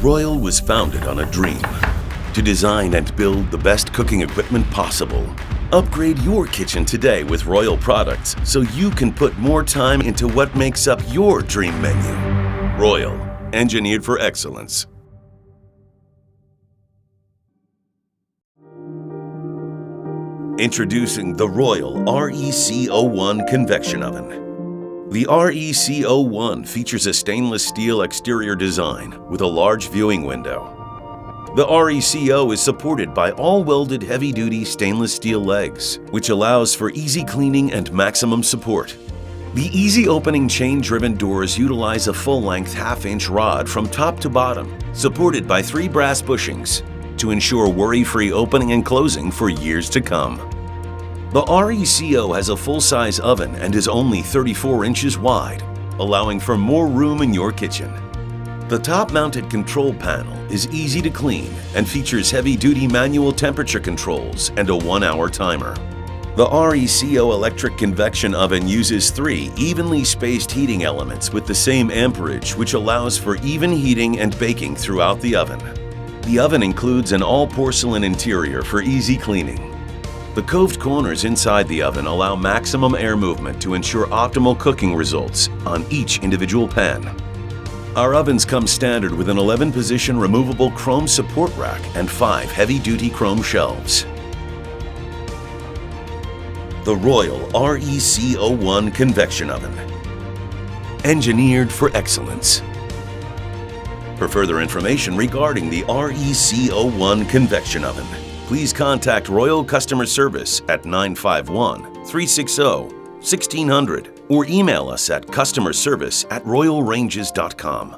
Royal was founded on a dream to design and build the best cooking equipment possible. Upgrade your kitchen today with Royal products so you can put more time into what makes up your dream menu. Royal, engineered for excellence. Introducing the Royal RECO1 Convection Oven. The RECO1 features a stainless steel exterior design with a large viewing window. The RECO is supported by all-welded heavy-duty stainless steel legs, which allows for easy cleaning and maximum support. The easy-opening chain-driven doors utilize a full-length half-inch rod from top to bottom, supported by 3 brass bushings, to ensure worry-free opening and closing for years to come. The RECO has a full-size oven and is only 34 inches wide, allowing for more room in your kitchen. The top-mounted control panel is easy to clean and features heavy-duty manual temperature controls and a 1-hour timer. The RECO Electric Convection Oven uses 3 evenly spaced heating elements with the same amperage, which allows for even heating and baking throughout the oven. The oven includes an all-porcelain interior for easy cleaning. The coved corners inside the oven allow maximum air movement to ensure optimal cooking results on each individual pan. Our ovens come standard with an 11-position removable chrome support rack and 5 heavy-duty chrome shelves. The Royal RECO1 Convection Oven. Engineered for excellence. For further information regarding the RECO1 Convection Oven, please contact Royal Customer Service at 951-360-1600 or email us at customerservice@royalranges.com.